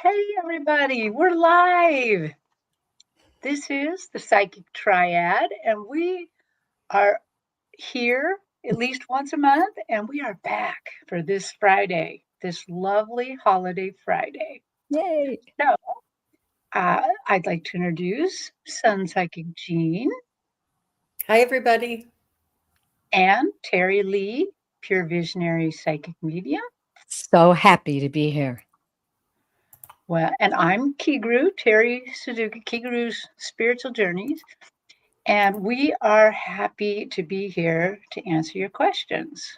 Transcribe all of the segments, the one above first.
Hey, everybody, we're live. This is the Psychic Triad, and we are here at least once a month, and we are back for this Friday, this lovely holiday Friday. Yay. So, I'd like to introduce SunPsychic Jean. Hi, everybody. And Terri Lee, Pure Visionary Psychic Medium. So happy to be here. Well, and I'm Kigaru, Terri Suzuki, Kigaru's Spiritual Journeys. And we are happy to be here to answer your questions.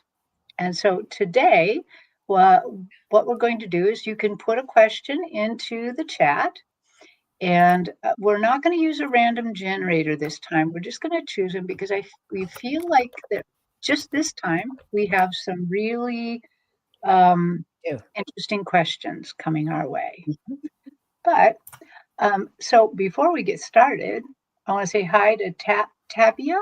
And so today, what we're going to do is you can put a question into the chat. And we're not going to use a random generator this time. We're just going to choose them because we feel like that just this time we have some really interesting questions coming our way. But so before we get started, I want to say hi to Tabia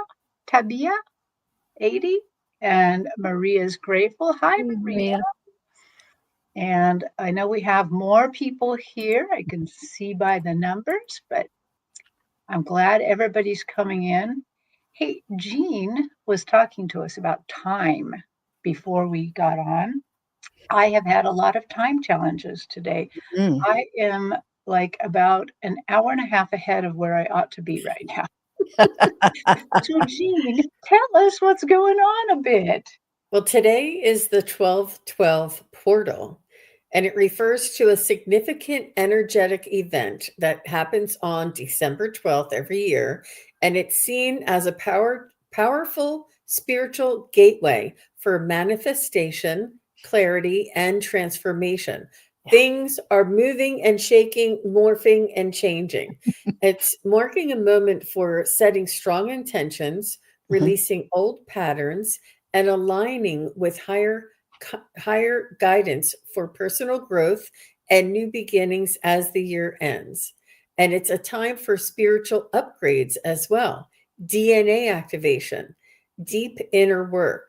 80, and Maria's grateful. Hi, Maria. And I know we have more people here. I can see by the numbers, but I'm glad everybody's coming in. Hey, Jean was talking to us about time before we got on. I have had a lot of time challenges today. I am like about an hour and a half ahead of where I ought to be right now. So, Jean, tell us what's going on a bit. Well, today is the 12/12 portal, and it refers to a significant energetic event that happens on December 12th every year, and it's seen as a powerful spiritual gateway for manifestation, clarity, and transformation. Things are moving and shaking, morphing and changing. It's marking a moment for setting strong intentions, releasing old patterns, and aligning with higher guidance for personal growth and new beginnings as the year ends. And it's a time for spiritual upgrades as well, DNA activation, deep inner work.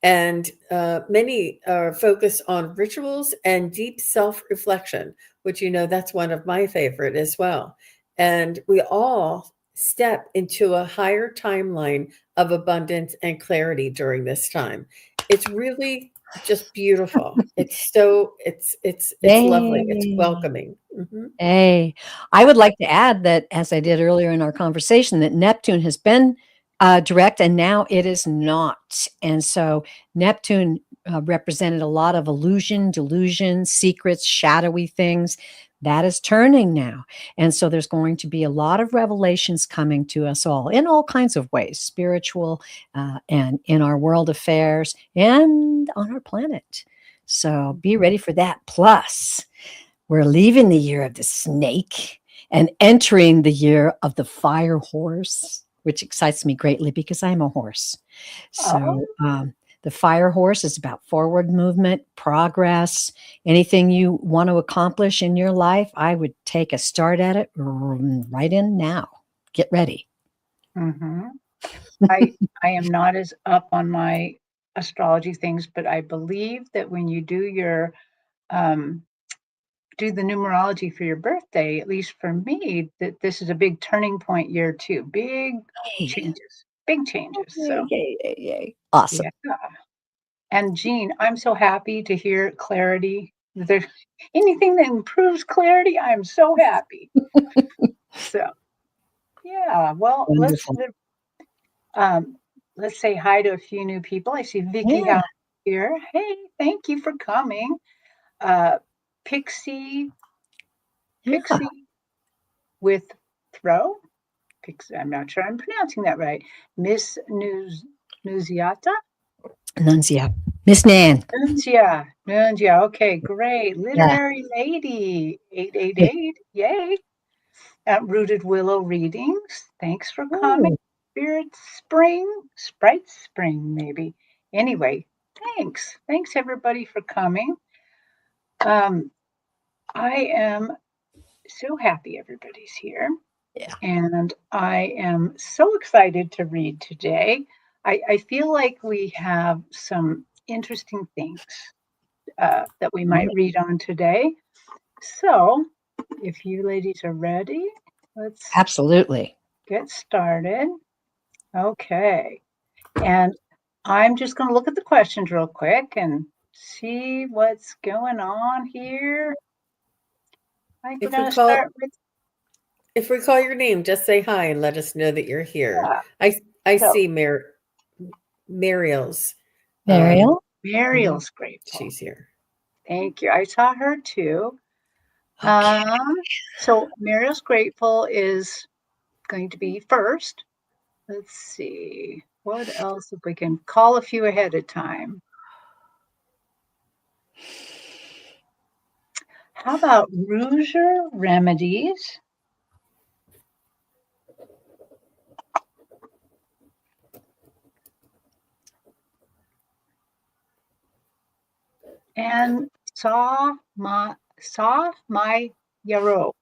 And many focus on rituals and deep self-reflection, which, that's one of my favorite as well. And we all step into a higher timeline of abundance and clarity during this time. It's really just beautiful. It's lovely. It's welcoming. Mm-hmm. Hey, I would like to add that, as I did earlier in our conversation, that Neptune has been direct, and now it is not. And so Neptune represented a lot of illusion, delusion, secrets, shadowy things. That is turning now. And so there's going to be a lot of revelations coming to us all in all kinds of ways, spiritual and in our world affairs and on our planet. So be ready for that. Plus, we're leaving the year of the snake and entering the year of the fire horse, which excites me greatly because I'm a horse. So the fire horse is about forward movement, progress, anything you want to accomplish in your life. I would take a start at it right in now. Get ready. Mm-hmm. I am not as up on my astrology things, but I believe that when you do your do the numerology for your birthday, at least for me, that this is a big turning point year too. Big changes. So yay. Awesome. Yeah. And Jean, I'm so happy to hear clarity. There's anything that improves clarity, I'm so happy. So yeah, well, let's say hi to a few new people. I see Vicky here. Hey, thank you for coming. Pixie with throw. Pixie, I'm not sure I'm pronouncing that right. Miss Nunziata? Nunzia. Miss Nan. Nunzia. Okay, great. Literary Lady. 888. Yay. Rooted Willow Readings. Thanks for coming. Sprite Spring, maybe. Anyway, thanks. Thanks, everybody, for coming. I am so happy everybody's here. Yeah. And I am so excited to read today. I feel like we have some interesting things that we might read on today. So if you ladies are ready, let's Absolutely. get started. Okay. And I'm just going to look at the questions real quick and see what's going on here. I think we're going to start with. If we call your name, just say hi and let us know that you're here. Yeah. I So, see Mariel's. Mariel? Mariel's grateful. She's here. Thank you. I saw her too. Okay. So Mariel's grateful is going to be first. Let's see. What else if we can call a few ahead of time? How about Rouger Remedies? And Saw My Yarrow.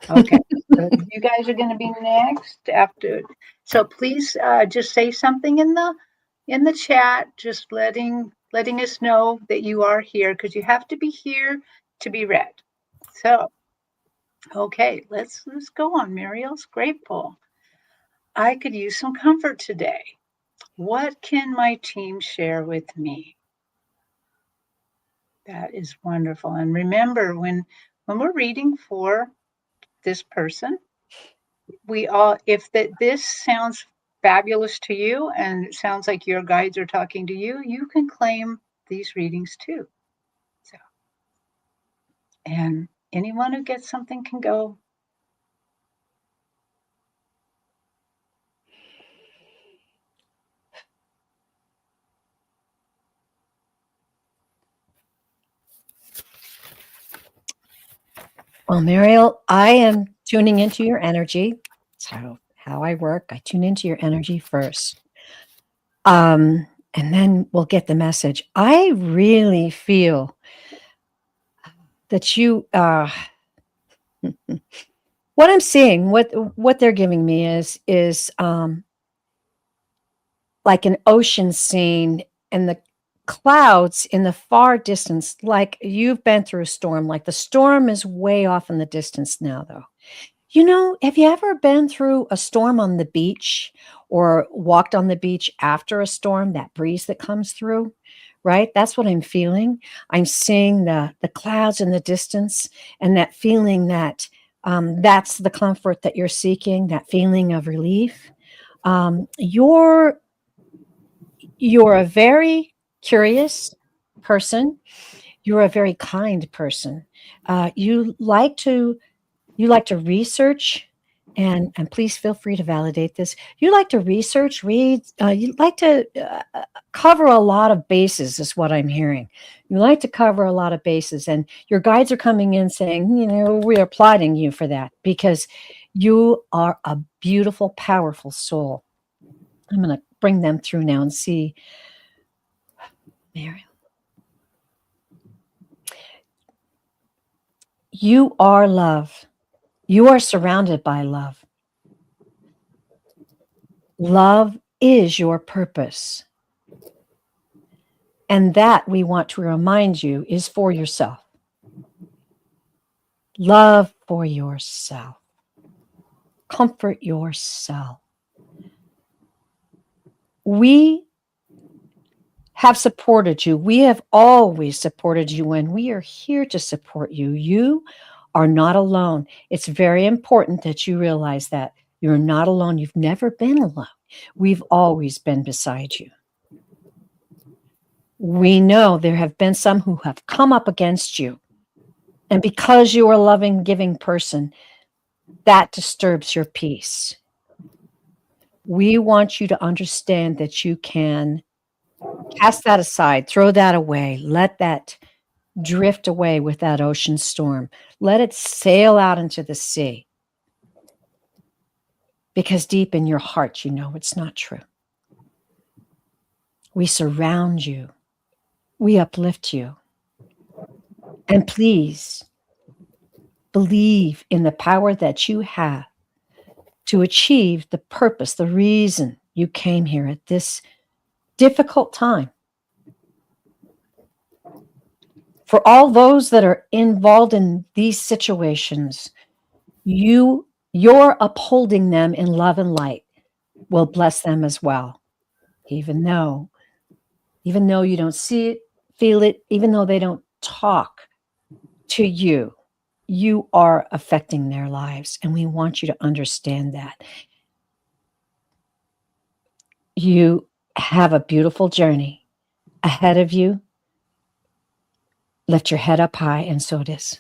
Okay, so you guys are going to be next after. So please just say something in the chat, just letting us know that you are here, because you have to be here to be read. So, okay, let's go on. Mariel's grateful. I could use some comfort today. What can my team share with me? That is wonderful. And remember, when we're reading for this person, we all, if this sounds fabulous to you and it sounds like your guides are talking to you, you can claim these readings too. So, and anyone who gets something can go. Well, Mariel, I am tuning into your energy. So how I work, I tune into your energy first. And then we'll get the message. I really feel that you what I'm seeing, what they're giving me is like an ocean scene and the clouds in the far distance, like you've been through a storm, like the storm is way off in the distance now, though. You know, have you ever been through a storm on the beach or walked on the beach after a storm, that breeze that comes through, right? That's what I'm feeling. I'm seeing the clouds in the distance and that feeling that that's the comfort that you're seeking, that feeling of relief. You're a very curious person. You're a very kind person. You like to research, and please feel free to validate this. You like to research, read. You like to cover a lot of bases, is what I'm hearing. You like to cover a lot of bases, and your guides are coming in saying, you know, we are applauding you for that because you are a beautiful, powerful soul. I'm going to bring them through now and see. Mariel. You are love. You are surrounded by love. Love is your purpose. And that, we want to remind you, is for yourself. Love for yourself. Comfort yourself. We have supported you. We have always supported you, and we are here to support you. You are not alone. It's very important that you realize that you're not alone. You've never been alone. We've always been beside you. We know there have been some who have come up against you. And because you are a loving, giving person, that disturbs your peace. We want you to understand that you can cast that aside, throw that away, let that drift away with that ocean storm. Let it sail out into the sea. Because deep in your heart, you know it's not true. We surround you. We uplift you. And please believe in the power that you have to achieve the purpose, the reason you came here at this difficult time. for all those that are involved in these situations, your upholding them in love and light will bless them as well. Even though you don't see it, feel it, even though they don't talk to you, you are affecting their lives. And we want you to understand that. You have a beautiful journey ahead of you. Lift your head up high, and so it is.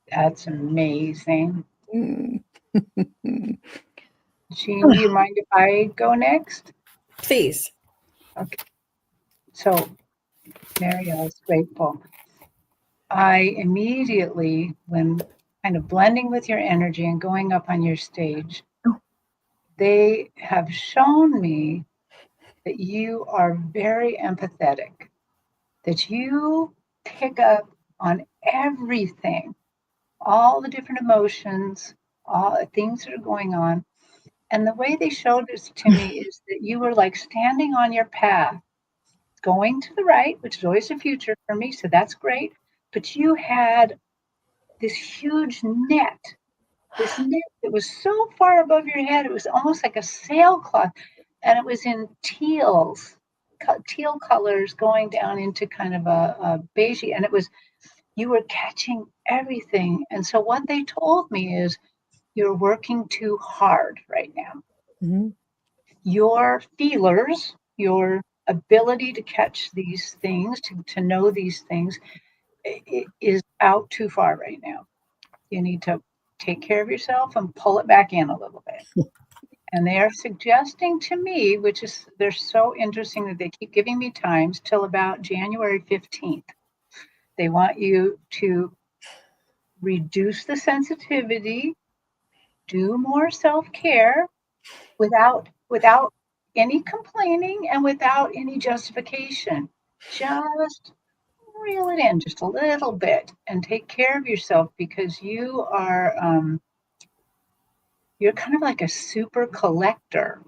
That's amazing. Mm. Jean, do you mind if I go next? Please. Okay. So, Marielle is grateful. I immediately, when kind of blending with your energy and going up on your stage, they have shown me that you are very empathetic, that you pick up on everything, all the different emotions, all the things that are going on. And the way they showed this to me is that you were like standing on your path, going to the right, which is always the future for me, so that's great. But you had this huge net, this net that was so far above your head, it was almost like a sailcloth, and it was in teal colors going down into kind of a beigey, and it was, you were catching everything. And so what they told me is you're working too hard right now. Mm-hmm. Your feelers, your ability to catch these things, to know these things, is out too far right now. You need to take care of yourself and pull it back in a little bit. And they are suggesting to me, which is, they're so interesting that they keep giving me times till about January 15th. They want you to reduce the sensitivity, do more self-care without any complaining and without any justification. Just reel it in just a little bit and take care of yourself, because you are you're kind of like a super collector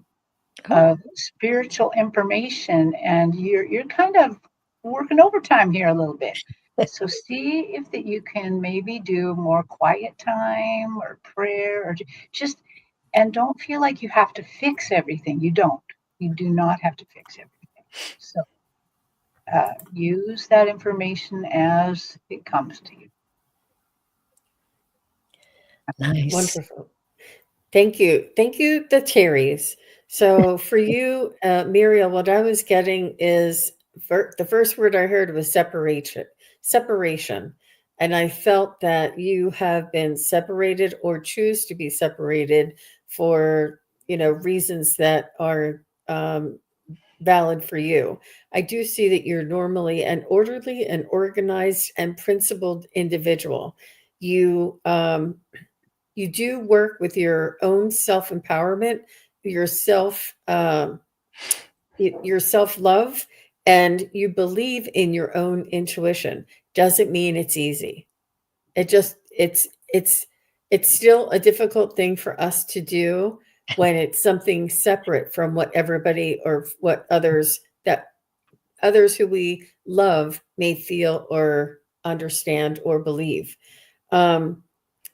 of spiritual information, and you're kind of working overtime here a little bit. So see if that you can maybe do more quiet time or prayer, or just, and don't feel like you have to fix everything. You don't. You do not have to fix everything. So use that information as it comes to you. Nice. Wonderful. Thank you. Thank you, the Terrys. So for you, Muriel, what I was getting is the first word I heard was separation. Separation. And I felt that you have been separated or choose to be separated for, reasons that are valid for you. I do see that you're normally an orderly and organized and principled individual. You do work with your own self-empowerment, your self-love, and you believe in your own intuition. Doesn't mean it's easy. It's still a difficult thing for us to do when it's something separate from what everybody or what others who we love may feel or understand or believe.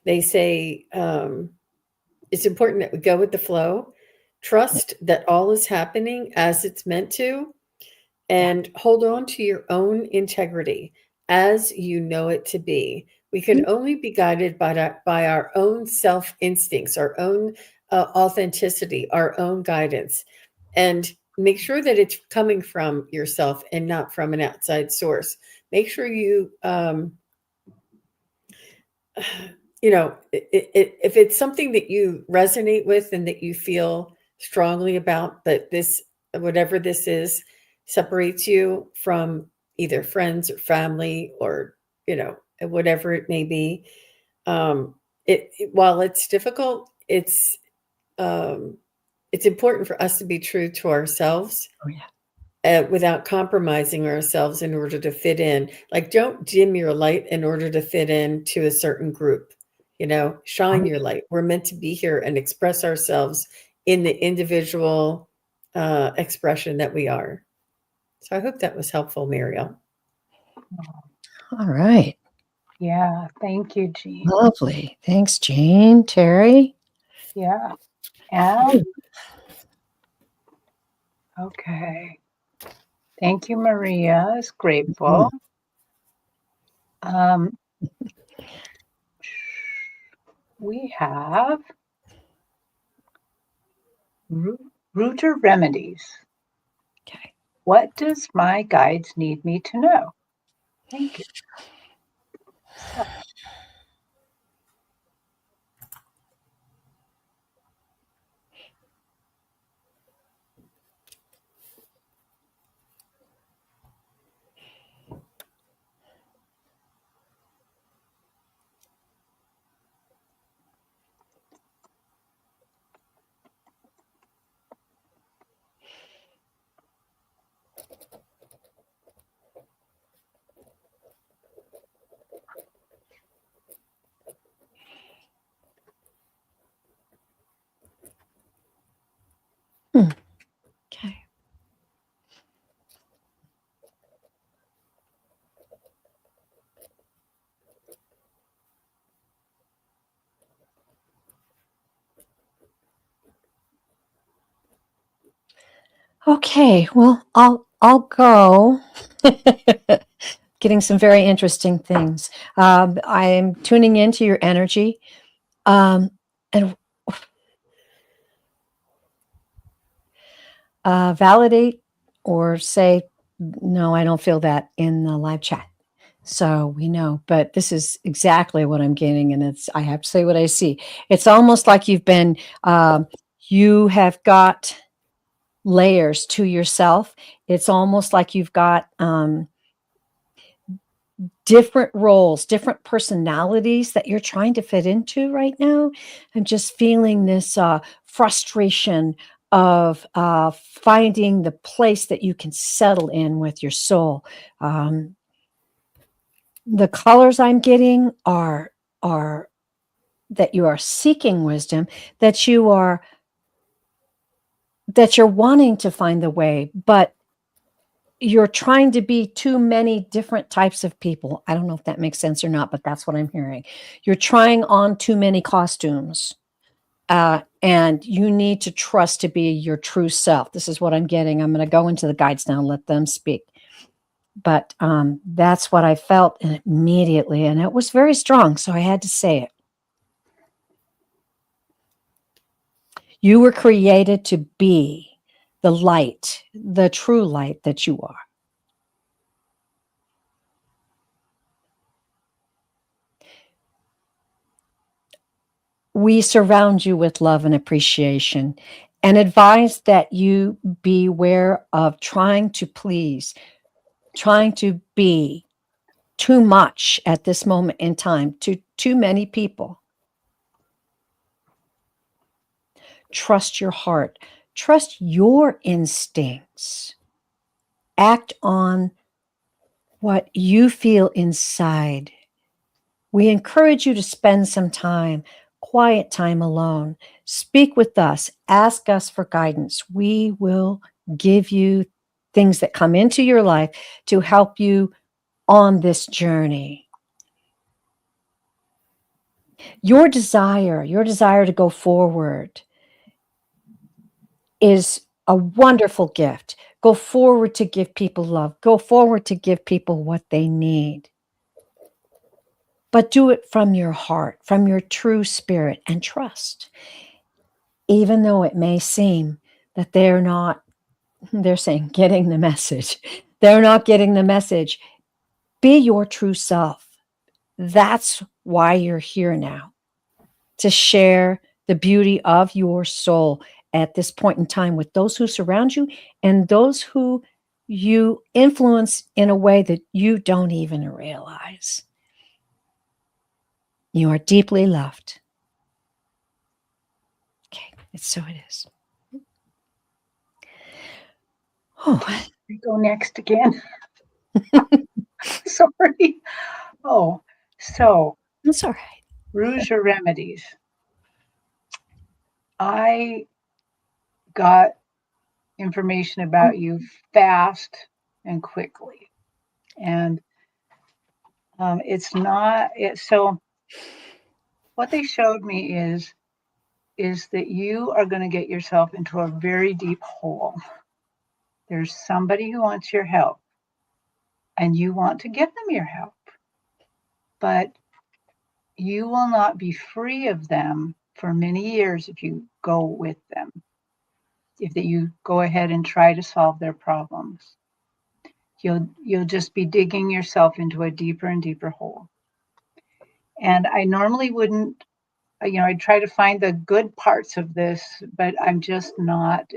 They say it's important that we go with the flow, trust that all is happening as it's meant to, and hold on to your own integrity as you know it to be. We can only be guided by our own self instincts, our own authenticity, our own guidance, and make sure that it's coming from yourself and not from an outside source. Make sure you if it's something that you resonate with and that you feel strongly about, but whatever this is, separates you from either friends or family or, whatever it may be. While it's difficult, it's important for us to be true to ourselves. Oh, yeah. Without compromising ourselves in order to fit in. Like, don't dim your light in order to fit in to a certain group. Shine your light. We're meant to be here and express ourselves in the individual expression that we are. So I hope that was helpful, Muriel. All right. Yeah. Thank you, Jean. Lovely. Thanks, Jean. Terry? Yeah. And okay. Thank you, Maria. Is grateful. We have Router Remedies. Okay. What does my guides need me to know? Thank you. So, Okay. Okay. Well, I'll go. Getting some very interesting things. I am tuning into your energy, and validate or say, no, I don't feel that in the live chat. So we know, but this is exactly what I'm getting. And I have to say what I see. It's almost like you have got layers to yourself. It's almost like you've got, different roles, different personalities that you're trying to fit into right now. I'm just feeling this frustration of finding the place that you can settle in with your soul. The colors I'm getting are that you are seeking wisdom, that you're wanting to find the way, but you're trying to be too many different types of people. I don't know if that makes sense or not, but that's what I'm hearing. You're trying on too many costumes, and you need to trust to be your true self. This is what I'm getting. I'm going to go into the guides now and let them speak. But that's what I felt immediately, and it was very strong, so I had to say it. You were created to be the light, the true light that you are. We surround you with love and appreciation and advise that you beware of trying to please, trying to be too much at this moment in time to too many people. Trust your heart, trust your instincts, act on what you feel inside. We encourage you to spend some time, quiet time alone. Speak with us, ask us for guidance. We will give you things that come into your life to help you on this journey. Your desire to go forward is a wonderful gift. Go forward to give people love. Go forward to give people what they need. But do it from your heart, from your true spirit, and trust. Even though it may seem that they're saying getting the message. They're not getting the message. Be your true self. That's why you're here now, to share the beauty of your soul at this point in time with those who surround you and those who you influence in a way that you don't even realize. You are deeply loved. Okay, so it is. Oh, I go next again. Sorry. Oh, so that's all right. Rouge or Remedies. I got information about you fast and quickly. And It's not. So what they showed me is that you are going to get yourself into a very deep hole. There's somebody who wants your help, and you want to give them your help, but you will not be free of them for many years if you go with them, if you go ahead and try to solve their problems. You'll just be digging yourself into a deeper and deeper hole. And I normally wouldn't, I try to find the good parts of this, but I'm just not.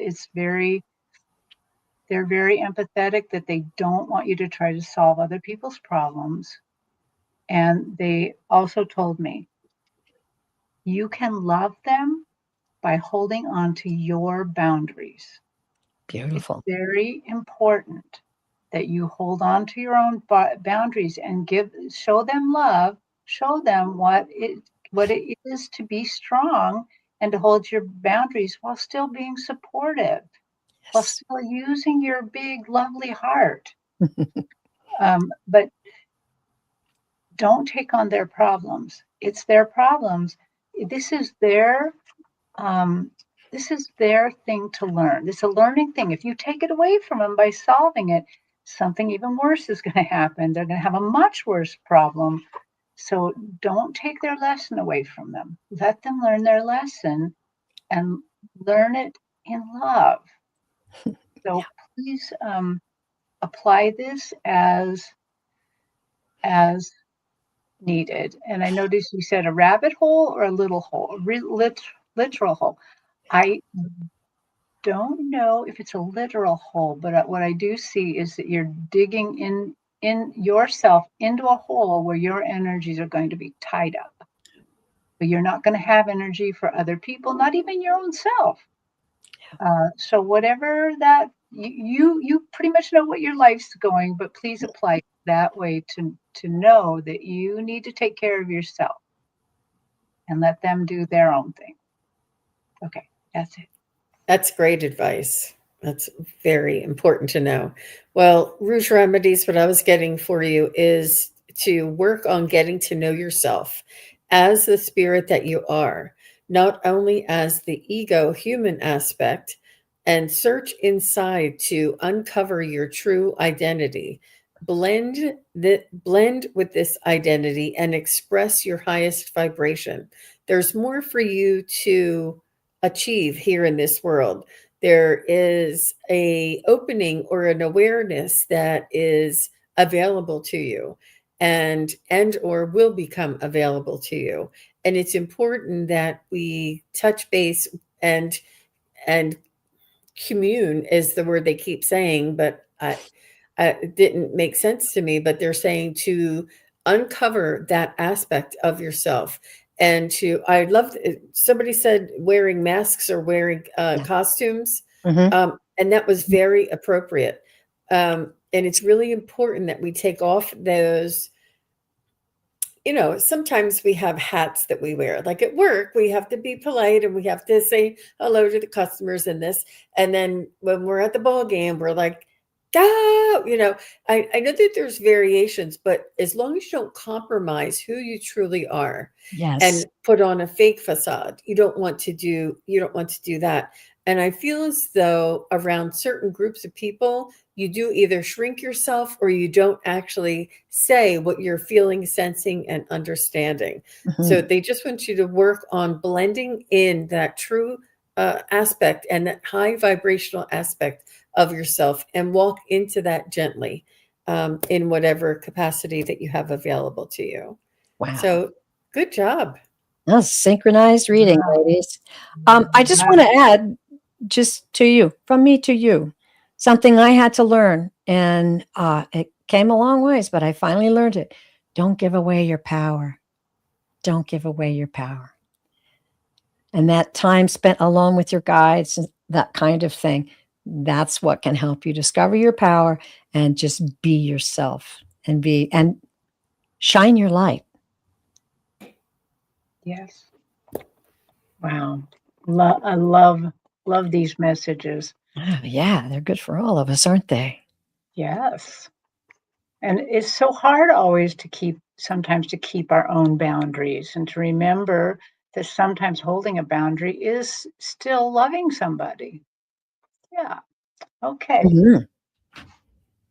They're very empathetic, that they don't want you to try to solve other people's problems. And they also told me, you can love them by holding on to your boundaries. It's Beautiful. very important that you hold on to your own boundaries and show them love, show them what it is to be strong and to hold your boundaries while still being supportive, while Yes. still using your big, lovely heart. But don't take on their problems. It's their problems. This is their thing to learn. It's a learning thing. If you take it away from them by solving it, something even worse is going to happen. They're going to have a much worse problem. So don't take their lesson away from them. Let them learn their lesson and learn it in love. So please apply this as needed. And I noticed you said a rabbit hole or a little hole, literal hole. I don't know if it's a literal hole, but what I do see is that you're digging in yourself into a hole where your energies are going to be tied up. But you're not going to have energy for other people, not even your own self. So whatever that you pretty much know what your life's going, but please apply it that way to know that you need to take care of yourself and let them do their own thing. Okay, that's it. That's great advice. That's very important to know. Well, Rouge Remedies, what I was getting for you is to work on getting to know yourself as the spirit that you are, not only as the ego human aspect, and search inside to uncover your true identity. Blend with this identity and express your highest vibration. There's more for you to achieve here in this world. There is a opening or an awareness that is available to you and or will become available to you. And it's important that we touch base and commune is the word they keep saying, but it didn't make sense to me. But they're saying to uncover that aspect of yourself. And I love, somebody said wearing masks or wearing costumes. And that was very appropriate. And it's really important that we take off those, sometimes we have hats that we wear. Like at work, we have to be polite and we have to say hello to the customers and this. And then when we're at the ball game, we're like, go, I know that there's variations, but as long as you don't compromise who you truly are and put on a fake facade, you don't want to do that. And I feel as though around certain groups of people, you do either shrink yourself or you don't actually say what you're feeling, sensing, and understanding. So they just want you to work on blending in that true aspect and that high vibrational aspect of yourself and walk into that gently in whatever capacity that you have available to you. Wow. So good job. That's synchronized reading, ladies. I just want to add, just to you, from me to you, something I had to learn, and it came a long ways, but I finally learned it. Don't give away your power. Don't give away your power. And that time spent alone with your guides, that kind of thing, that's what can help you discover your power and just be yourself and shine your light. Yes. Wow. I love these messages. Oh, yeah, they're good for all of us, aren't they? Yes. And it's so hard always to keep sometimes to keep our own boundaries and to remember that sometimes holding a boundary is still loving somebody. Yeah. Okay. Mhm.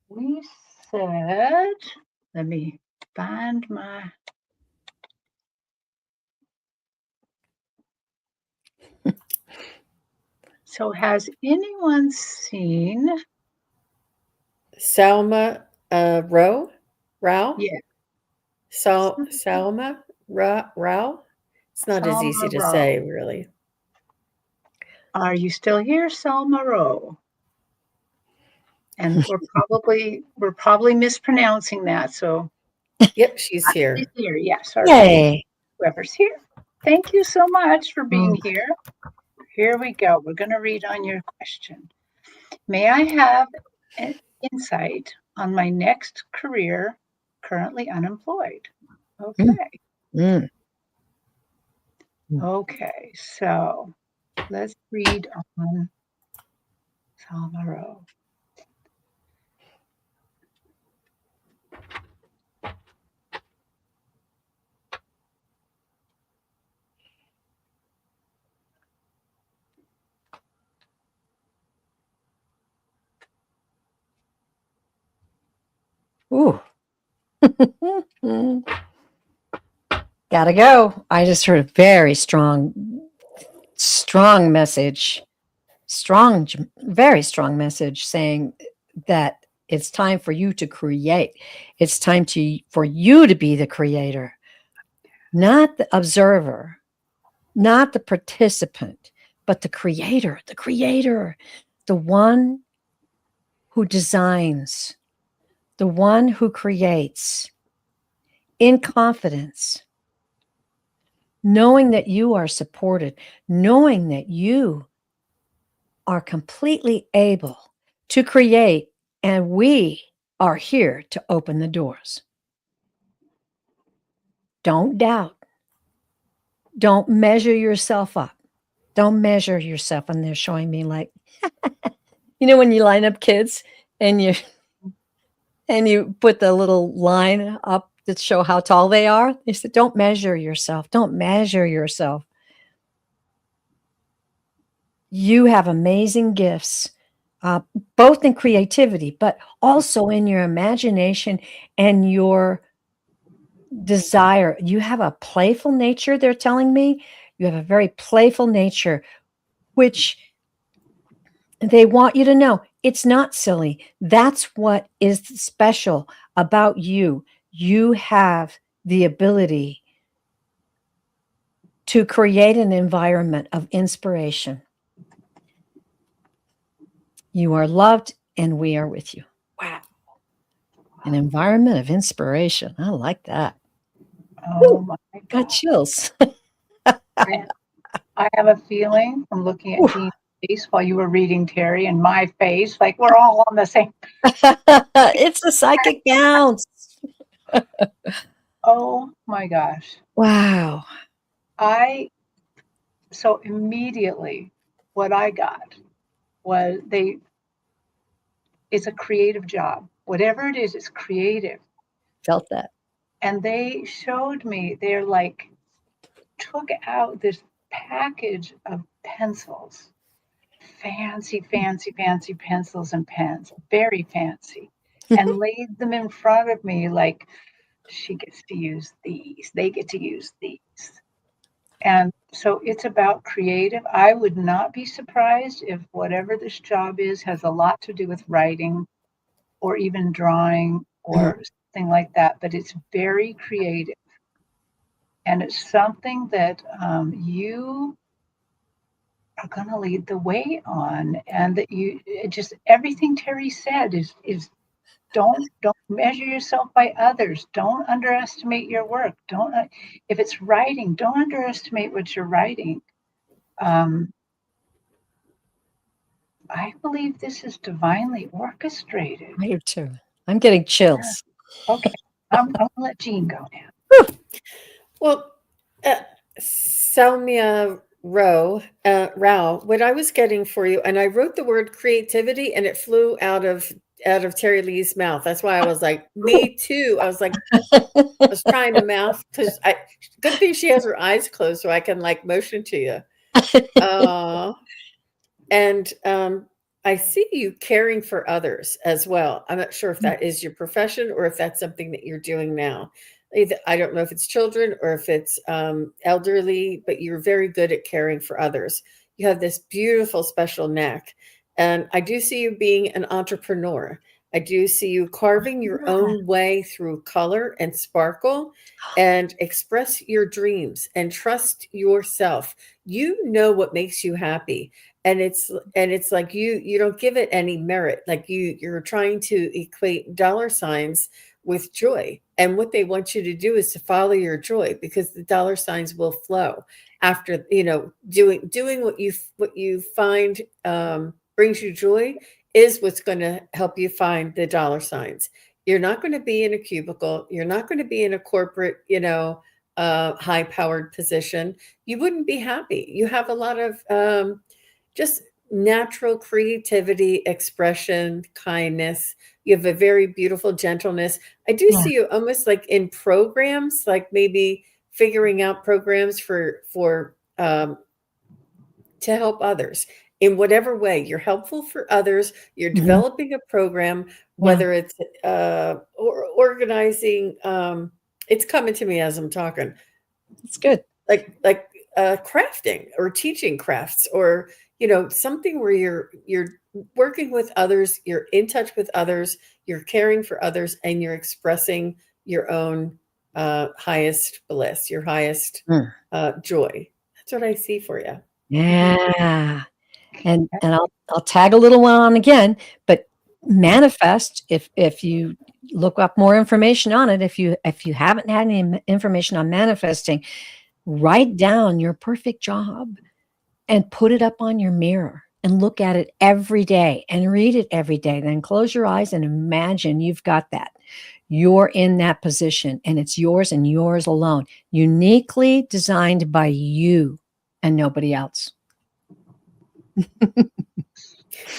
We said, let me find my. So, has anyone seen? Salma Rao? Yeah, Salma Rao? It's not as easy Salma to Rowe. say, really. Are you still here, Salma Rowe? And we're probably mispronouncing that. So Yep, she's she's here. here. Yes. All right. Yay. Whoever's here. Thank you so much for being Mm. here. Here we go. We're going to read on your question. May I have an insight on my next career, currently unemployed? Okay. Mm. Okay. So let's read on Salma Rowe. Ooh. Gotta go. I just heard a very strong message, very strong message saying that it's time for you to create. It's time for you to be the creator, not the observer, not the participant, but the creator, the one who designs, the one who creates in confidence, knowing that you are supported, knowing that you are completely able to create, and we are here to open the doors. Don't doubt. Don't measure yourself up. Don't measure yourself. And they're showing me like, when you line up kids and you put the little line up to show how tall they are. They said, don't measure yourself. Don't measure yourself. You have amazing gifts, both in creativity, but also in your imagination and your desire. You have a playful nature, they're telling me. You have a very playful nature, which they want you to know it's not silly. That's what is special about you. You have the ability to create an environment of inspiration. You are loved and we are with you. Wow. An environment of inspiration. I like that. Oh Ooh, my got God. chills. I have a feeling from looking at Ooh. Jean's face while you were reading Terri and my face, like we're all on the same. It's a psychic bounce. Oh my gosh. Wow. So immediately what I got was it's a creative job. Whatever it is, it's creative. Felt that. And they showed me, they're like, took out this package of pencils, fancy, fancy, fancy pencils and pens, very fancy, and laid them in front of me like, she gets to use these, they get to use these. And so it's about creative. I would not be surprised if whatever this job is has a lot to do with writing or even drawing or something like that, but it's very creative. And it's something that you are going to lead the way on, and that just everything Terri said is don't measure yourself by others. Don't underestimate your work. Don't if it's writing, don't underestimate what you're writing. I believe this is divinely orchestrated. I do too. I'm getting chills. Okay, I'm gonna let Jean go now. Well, Salmia Rao, what I was getting for you, and I wrote the word creativity and it flew out of out of Terry Lee's mouth. That's why I was like, me too. I was like, I was trying to mouth because good thing she has her eyes closed so I can like motion to you. And I see you caring for others as well. I'm not sure if that is your profession or if that's something that you're doing now. I don't know if it's children or if it's elderly, but you're very good at caring for others. You have this beautiful special knack. And I do see you being an entrepreneur. I do see you carving your own way through color and sparkle and express your dreams and trust yourself. You know what makes you happy. And it's like you don't give it any merit. Like you're trying to equate dollar signs with joy. And what they want you to do is to follow your joy, because the dollar signs will flow after, doing what you find brings you joy is what's going to help you find the dollar signs. You're not going to be in a cubicle. You're not going to be in a corporate, high powered position. You wouldn't be happy. You have a lot of just natural creativity, expression, kindness. You have a very beautiful gentleness. I do see you almost like in programs, like maybe figuring out programs for to help others in whatever way. You're helpful for others. You're developing a program, whether it's or organizing. It's coming to me as I'm talking. It's good. Like crafting or teaching crafts, or something where you're working with others, you're in touch with others, you're caring for others, and you're expressing your own highest bliss, your highest joy. That's what I see for you. Yeah. And I'll tag a little one on again, but manifest, if you look up more information on it, if you haven't had any information on manifesting, write down your perfect job and put it up on your mirror and look at it every day and read it every day. Then close your eyes and imagine you've got that. You're in that position and it's yours and yours alone, uniquely designed by you and nobody else.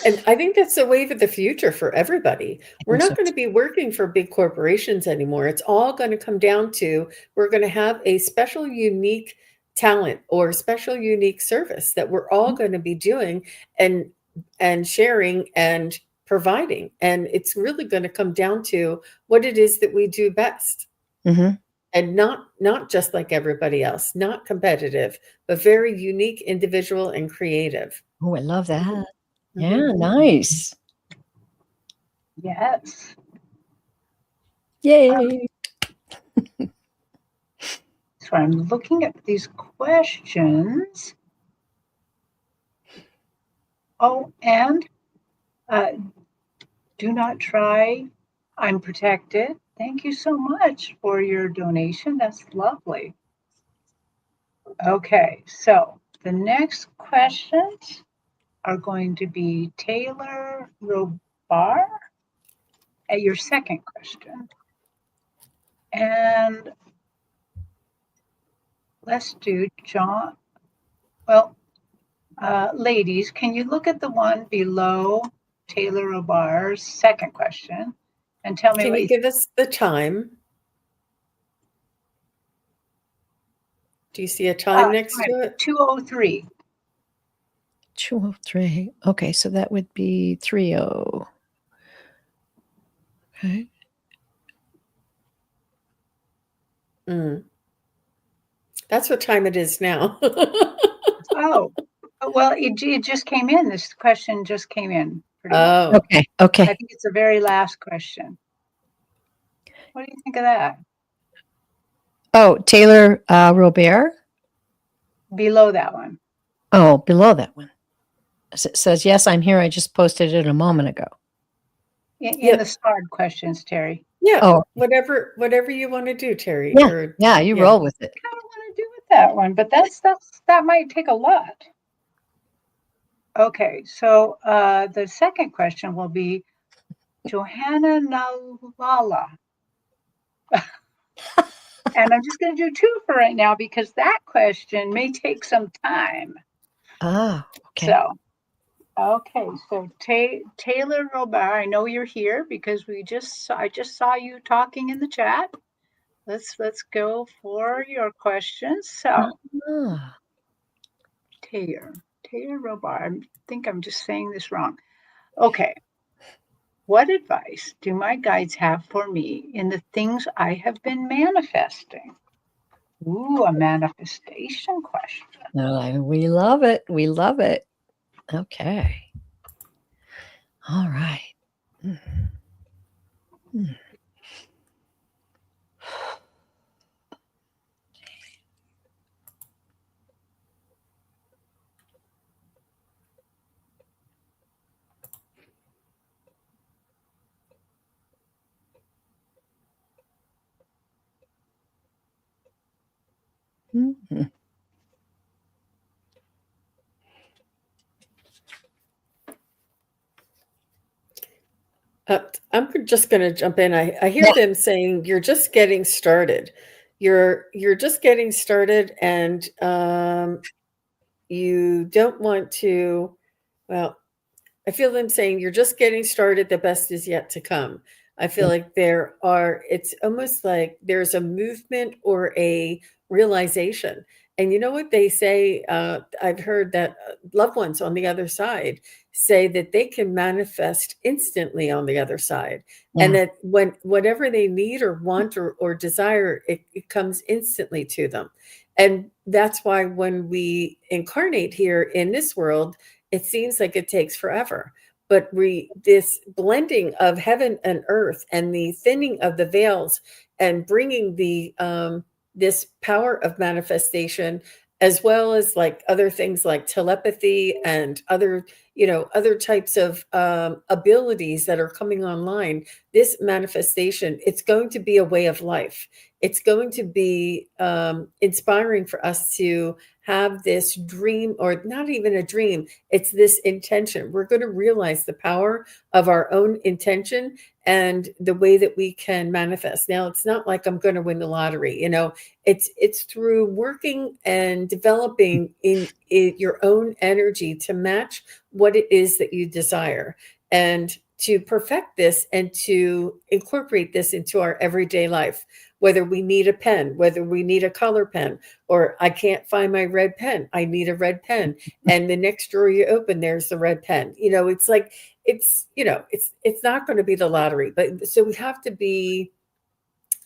And I think that's the wave of the future for everybody. We're not going to be working for big corporations anymore. It's all going to come down to, we're going to have a special, unique talent or special, unique service that we're all going to be doing and sharing and providing. And it's really going to come down to what it is that we do best. And not just like everybody else, not competitive, but very unique, individual, and creative. Oh, I love that. Yeah, nice. Yes. Yay. So I'm looking at these questions. Oh, and do not try. I'm protected. Thank you so much for your donation. That's lovely. Okay, so the next questions are going to be Taylor Robar at your second question. And let's do John. Well, ladies, can you look at the one below Taylor Robar's second question and tell me Can what you give us the time? Do you see a time next to it? 2:03. 2:03. Okay, so that would be 3:00. Okay. That's what time it is now. Oh, well, it just came in. This question just came in. Okay. I think it's the very last question. What do you think of that? Oh, Taylor Robert? Below that one. Oh, below that one. It says, yes, I'm here. I just posted it a moment ago. In the starred questions, Terry. Yeah. Oh. Whatever you want to do, Terry. Yeah, you roll with it. I don't want to do with that one, but that might take a lot. Okay, so the second question will be Johanna Nalala. And I'm just going to do two for right now because that question may take some time. Ah, okay. So Okay, so Taylor Robar, I know you're here because I just saw you talking in the chat. Let's go for your questions. So Ah, Taylor Robar, I think I'm just saying this wrong. Okay, what advice do my guides have for me in the things I have been manifesting? Ooh, a manifestation question. we love it. We love it. Okay. All right. Mm. Mm. Mhm. I'm just going to jump in. I hear Yeah. them saying you're just getting started. You're just getting started, and you don't want to. Well, I feel them saying you're just getting started. The best is yet to come. I feel like it's almost like there's a movement or a realization. And you know what they say? I've heard that loved ones on the other side say that they can manifest instantly on the other side. And Yeah. that when whatever they need or want or desire, it comes instantly to them. And that's why when we incarnate here in this world, it seems like it takes forever, but this blending of heaven and earth and the thinning of the veils and bringing the this power of manifestation, as well as like other things like telepathy and other types of abilities that are coming online. This manifestation, it's going to be a way of life. It's going to be inspiring for us to have this dream, or not even a dream, it's this intention. We're going to realize the power of our own intention and the way that we can manifest. Now, it's not like I'm going to win the lottery, it's through working and developing in your own energy to match what it is that you desire, and to perfect this and to incorporate this into our everyday life. Whether we need a pen, whether we need a color pen, or I can't find my red pen, I need a red pen. And the next drawer you open, there's the red pen. It's like, it's not going to be the lottery. But so we have to be,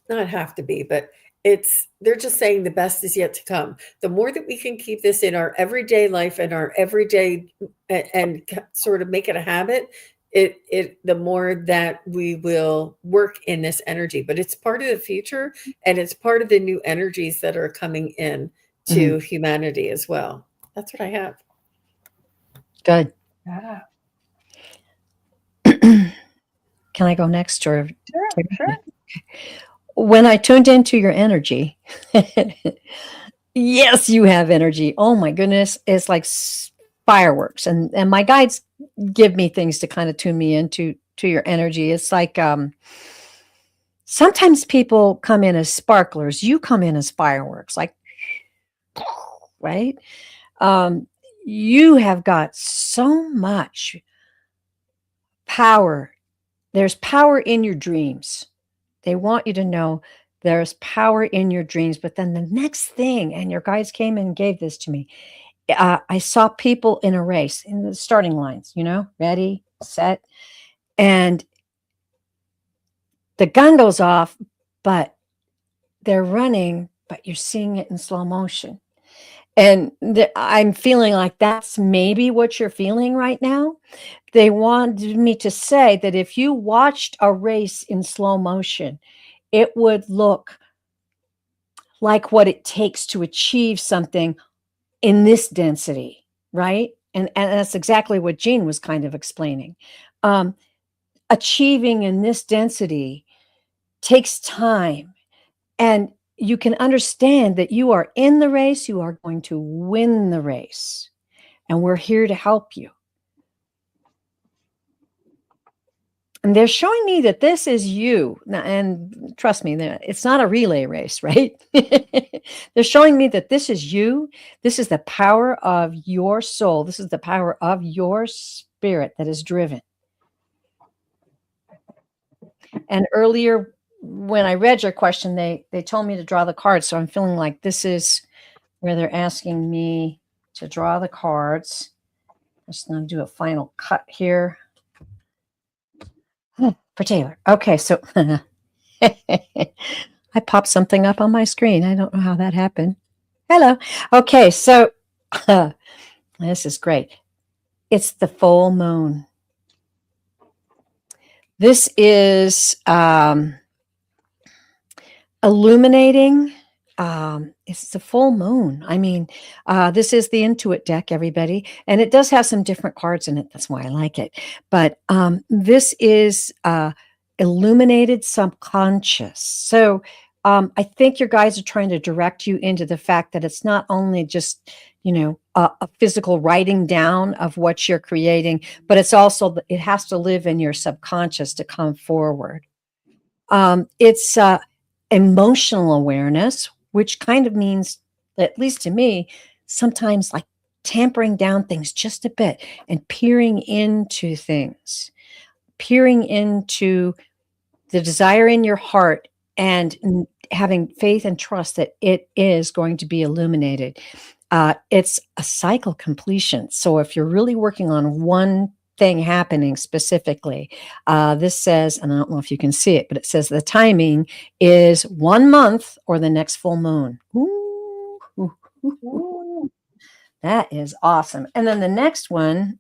not have to be, but they're just saying the best is yet to come. The more that we can keep this in our everyday life and our everyday, and sort of make it a habit, the more that we will work in this energy. But it's part of the future, and it's part of the new energies that are coming in to humanity as well. That's what I have. Good. Yeah, Can I go next? Or sure. when I tuned into your energy, yes, you have energy. Oh my goodness, it's like fireworks. And my guides give me things to kind of tune me into your energy. It's like sometimes people come in as sparklers. You come in as fireworks, like right. Um, you have got so much power. There's power in your dreams. They want you to know there's power in your dreams. But then the next thing, and your guides came and gave this to me. I saw people in a race in the starting lines, ready, set, and the gun goes off, but they're running, but you're seeing it in slow motion. And I'm feeling like that's maybe what you're feeling right now. They wanted me to say that if you watched a race in slow motion, it would look like what it takes to achieve something in this density, right? And that's exactly what Jean was kind of explaining. Um, Achieving in this density takes time, and you can understand that you are in the race, you are going to win the race, and we're here to help you. And they're showing me that this is you. And trust me, it's not a relay race, right? They're showing me that this is you. This is the power of your soul. This is the power of your spirit that is driven. And earlier, when I read your question, they told me to draw the cards. So I'm feeling like this is where they're asking me to draw the cards. I'm just going to do a final cut here. For Taylor. Okay, so I popped something up on my screen. I don't know how that happened. Hello. Okay, so this is great. It's the full moon. This is illuminating. It's the full moon. I mean, this is the Intuit deck, everybody, and it does have some different cards in it. That's why I like it. But this is illuminated subconscious. So I think your guides are trying to direct you into the fact that it's not only just, a physical writing down of what you're creating, but it's also, it has to live in your subconscious to come forward. It's emotional awareness, which kind of means, at least to me, sometimes like tampering down things just a bit and peering into things, peering into the desire in your heart and having faith and trust that it is going to be illuminated. It's a cycle completion. So if you're really working on one thing happening specifically, this says, and I don't know if you can see it, but it says the timing is 1 month or the next full moon. Ooh. That is awesome. And then the next one,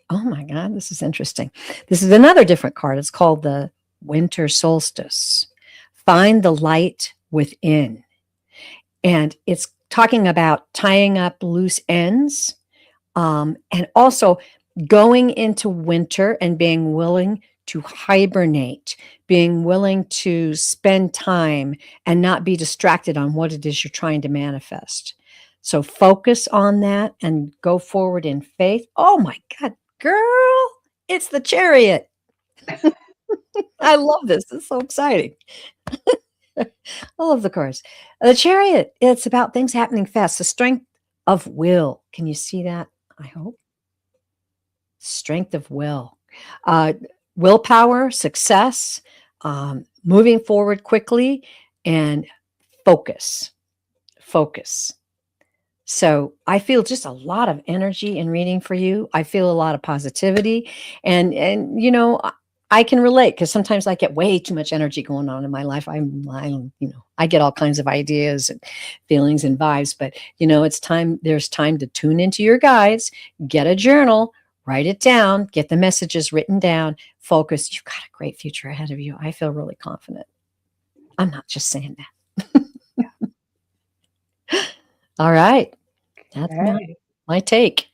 oh my God, this is interesting. This is another different card. It's called the Winter Solstice. Find the light within. And it's talking about tying up loose ends, and also going into winter and being willing to hibernate, being willing to spend time and not be distracted on what it is you're trying to manifest. So focus on that and go forward in faith. Oh my God, girl, it's the Chariot. I love this. It's so exciting. I love the cards. The Chariot, it's about things happening fast. The strength of will. Can you see that? I hope. Strength of will. Willpower, success, moving forward quickly, and focus. Focus. So I feel just a lot of energy in reading for you. I feel a lot of positivity, and I can relate because sometimes I get way too much energy going on in my life. I get all kinds of ideas and feelings and vibes, but it's time. There's time to tune into your guides, get a journal, write it down, get the messages written down, focus. You've got a great future ahead of you. I feel really confident. I'm not just saying that. All right. That's Okay. my take.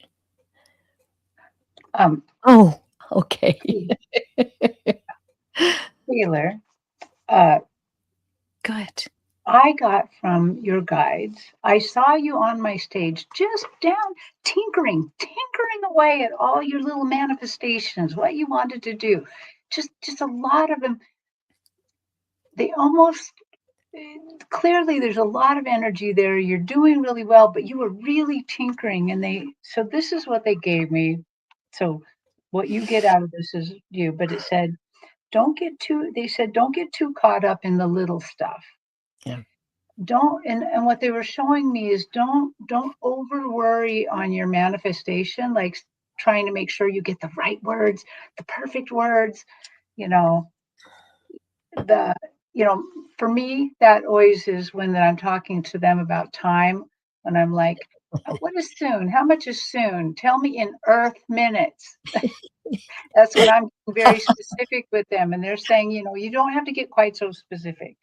Um, Oh, okay. Taylor, Good. I got from your guides, I saw you on my stage just down tinkering away at all your little manifestations, what you wanted to do. Just a lot of them. They almost clearly there's a lot of energy there. You're doing really well, but you were really tinkering so this is what they gave me. So what you get out of this is you, but it said they said don't get too caught up in the little stuff. Yeah. Don't and what they were showing me is don't over worry on your manifestation, like trying to make sure you get the right words, the perfect words, you know, the for me that always is when I'm talking to them about time, when I'm like, what is soon? How much is soon? Tell me in earth minutes. That's when I'm very specific with them, and they're saying, you don't have to get quite so specific.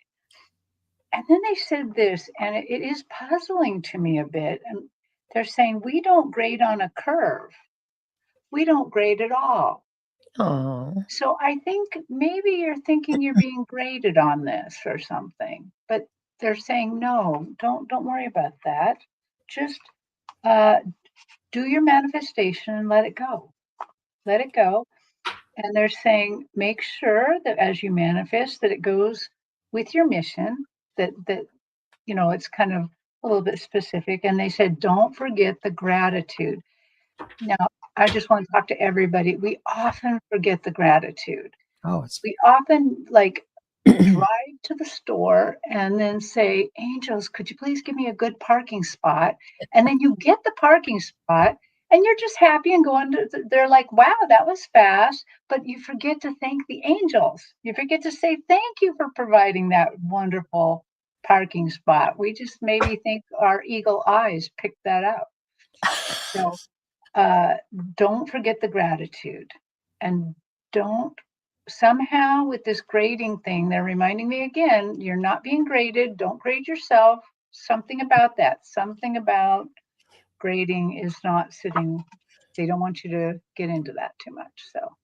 And then they said this, and it is puzzling to me a bit. And they're saying, we don't grade on a curve. We don't grade at all. Oh. So I think maybe you're thinking you're being graded on this or something. But they're saying, no, don't worry about that. Just do your manifestation and let it go. Let it go. And they're saying, make sure that as you manifest, that it goes with your mission, that it's kind of a little bit specific. And they said, don't forget the gratitude. Now, I just want to talk to everybody. We often forget the gratitude. Oh, it's We often drive to the store and then say, Angels, could you please give me a good parking spot? And then you get the parking spot and you're just happy and going they're like, wow, that was fast. But you forget to thank the angels. You forget to say thank you for providing that wonderful parking spot. We just maybe think our eagle eyes picked that up. So don't forget the gratitude, and don't somehow with this grading thing, they're reminding me again, you're not being graded. Don't grade yourself. Something about that, something about grading is not sitting. They don't want you to get into that too much. So,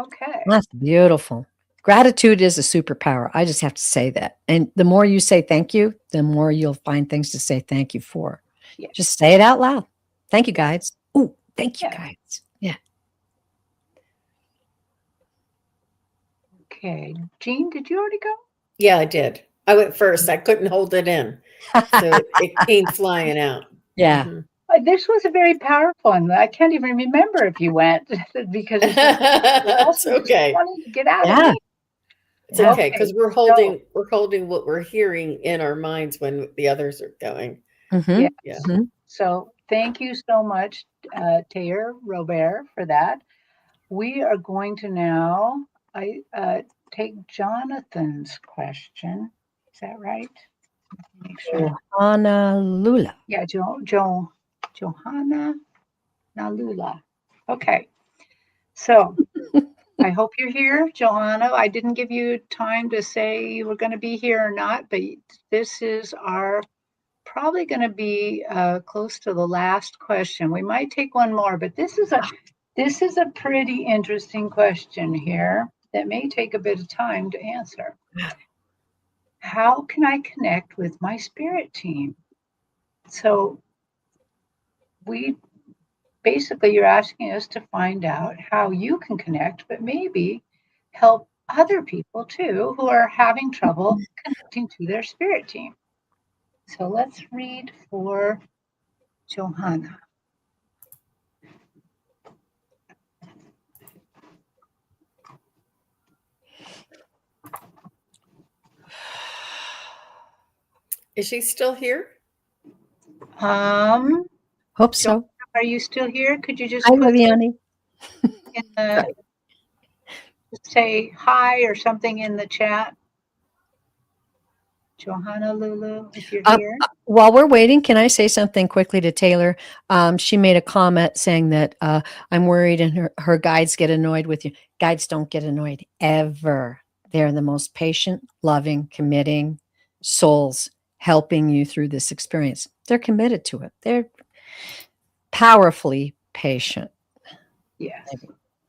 okay. That's beautiful. Gratitude is a superpower. I just have to say that. And the more you say thank you, the more you'll find things to say thank you for. Yes. Just say it out loud. Thank you, guys. Oh, thank you, Yeah. guys. Yeah. Okay. Jean, did you already go? Yeah, I did. I went first. I couldn't hold it in. So it came flying out. Yeah. Mhm. This was a very powerful one. I can't even remember if you went because it's just, It's okay. wanting to get out of Yeah. me. It's okay because Okay, we're holding what we're hearing in our minds when the others are going. Mhm. Yeah. Yeah. Mhm. So thank you so much, Taylor Robert, for that. We are going to now take Jonathan's question. Is that right? Make sure. Honolulu. Yeah, Johanna Nalula. Okay. So I hope you're here, Johanna. I didn't give you time to say you were going to be here or not, but this is our probably going to be close to the last question. We might take one more, but this is a pretty interesting question here that may take a bit of time to answer. How can I connect with my spirit team? So we basically you're asking us to find out how you can connect, but maybe help other people too who are having trouble connecting to their spirit team. So let's read for Johanna. Is she still here? Hope so. Are you still here? Could you just Hi, put Viviani. in the say hi or something in the chat? Johanna Lulu, if you're here. While we're waiting, can I say something quickly to Taylor? She made a comment saying that I'm worried and her guides get annoyed with you. Guides don't get annoyed ever. They're the most patient, loving, committing souls helping you through this experience. They're committed to it. They're powerfully patient. Yes.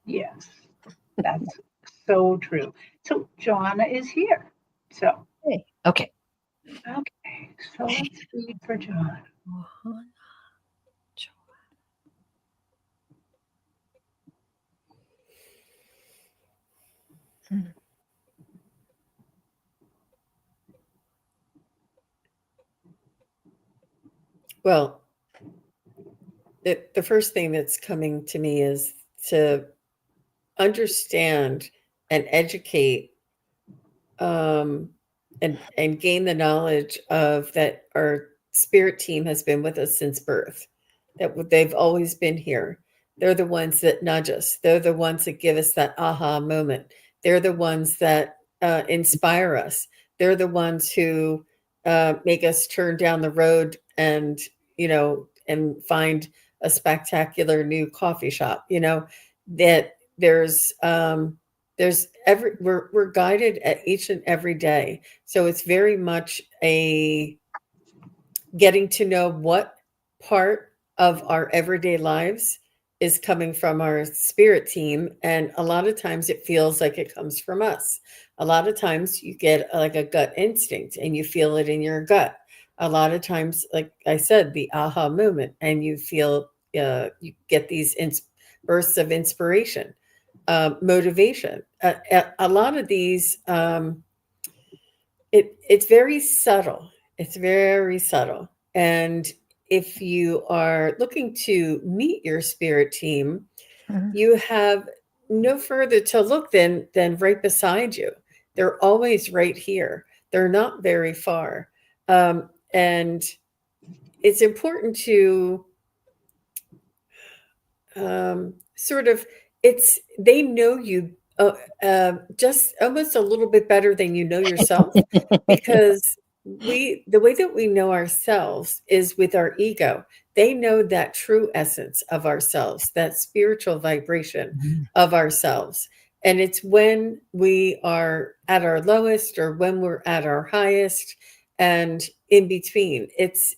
Yes. That's so true. So Johanna is here. So Hey, okay. okay. So let's read for Johanna. Well, the first thing that's coming to me is to understand and educate and gain the knowledge of that our spirit team has been with us since birth, that they've always been here. They're the ones that nudge us. They're the ones that give us that aha moment. They're the ones that inspire us. They're the ones who make us turn down the road and and find a spectacular new coffee shop. That there's we're guided at each and every day. So it's very much a getting to know what part of our everyday lives is coming from our spirit team, and a lot of times it feels like it comes from us. A lot of times you get like a gut instinct and you feel it in your gut. A lot of times, like I said, the aha moment, and you feel you get these bursts of inspiration. motivation. A lot of these, it's very subtle. It's very subtle. And if you are looking to meet your spirit team, you have no further to look than right beside you. They're always right here. They're not very far. And it's important to sort of, they know you just almost a little bit better than you know yourself, because the way that we know ourselves is with our ego. They know that true essence of ourselves, that spiritual vibration of ourselves. And it's when we are at our lowest or when we're at our highest and in between. It's